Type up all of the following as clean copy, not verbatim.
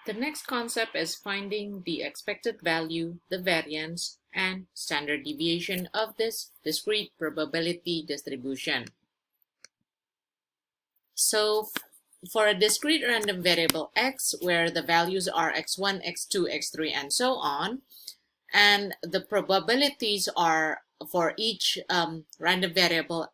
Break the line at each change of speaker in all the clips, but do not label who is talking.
The next concept is finding the expected value, the variance, and standard deviation of this discrete probability distribution. So for a discrete random variable x, where the values are x1, x2, x3, and so on, and the probabilities are for each random variable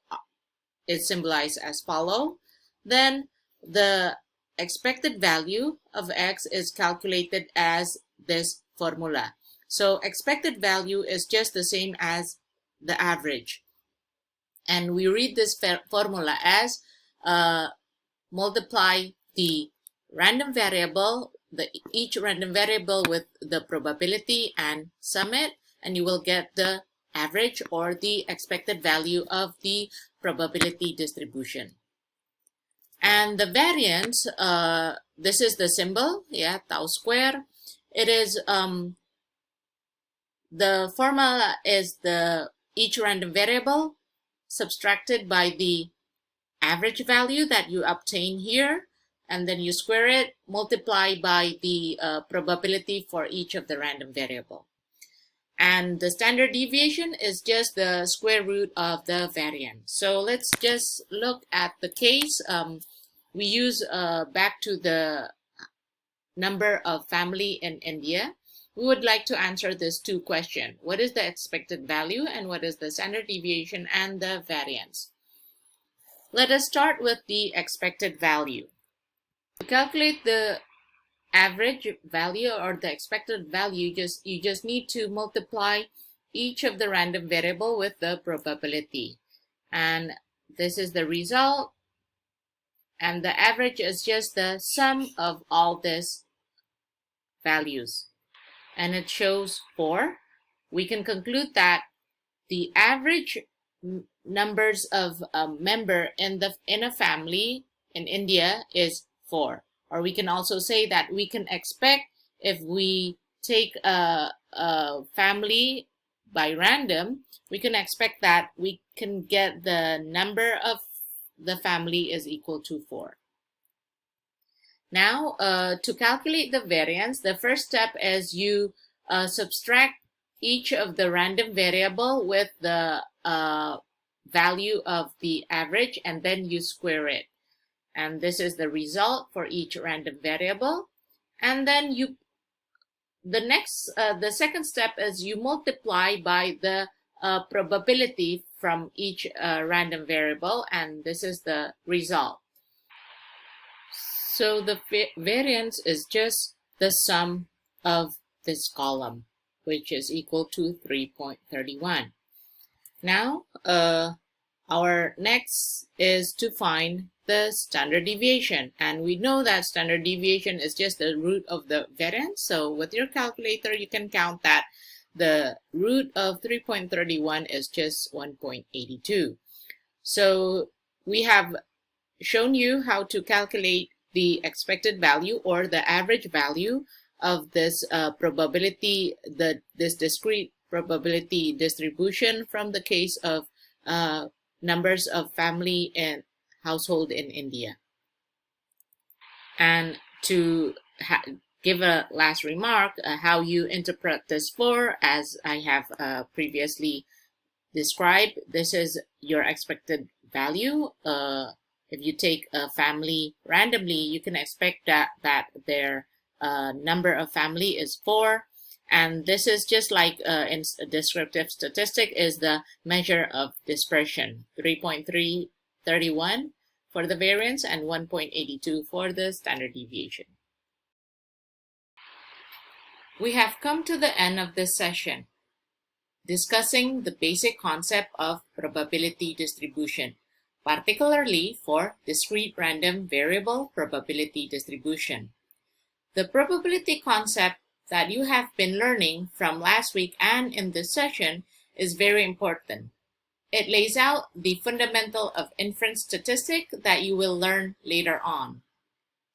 is symbolized as follow, then the expected value of x is calculated as this formula. So expected value is just the same as the average. And we read this formula as multiply the random variable, each random variable with the probability and sum it, and you will get the average or the expected value of the probability distribution. And the variance, this is the symbol, tau square. It is the formula is each random variable subtracted by the average value that you obtain here, and then you square it, multiply by the probability for each of the random variable. And the standard deviation is just the square root of the variance. So let's just look at the case. We use back to the number of family in India. We would like to answer this two questions. What is the expected value and what is the standard deviation and the variance? Let us start with the expected value. To calculate the average value or the expected value, you just need to multiply each of the random variable with the probability, and this is the result, and the average is just the sum of all these values, and it shows 4. We can conclude that the average numbers of member in a family in India is 4. Or we can also say that we can expect, if we take a family by random, we can expect that we can get the number of the family is equal to 4. Now, to calculate the variance, the first step is you subtract each of the random variable with the value of the average, and then you square it. And this is the result for each random variable. And then the second step is you multiply by the probability from each random variable, and this is the result. So the variance is just the sum of this column, which is equal to 3.31. Now, our next is to find the standard deviation, and we know that standard deviation is just the root of the variance. So with your calculator, you can count that the root of 3.31 is just 1.82. So we have shown you how to calculate the expected value or the average value of this probability, this discrete probability distribution from the case of numbers of family and household in India. And to give a last remark, how you interpret this 4, as I have previously described, this is your expected value. If you take a family randomly, you can expect that their number of family is 4. And this is just like in descriptive statistic is the measure of dispersion, 3.331 for the variance and 1.82 for the standard deviation. We have come to the end of this session, discussing the basic concept of probability distribution, particularly for discrete random variable probability distribution. The probability concept that you have been learning from last week and in this session is very important. It lays out the fundamental of inference statistics that you will learn later on.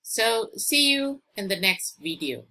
So see you in the next video.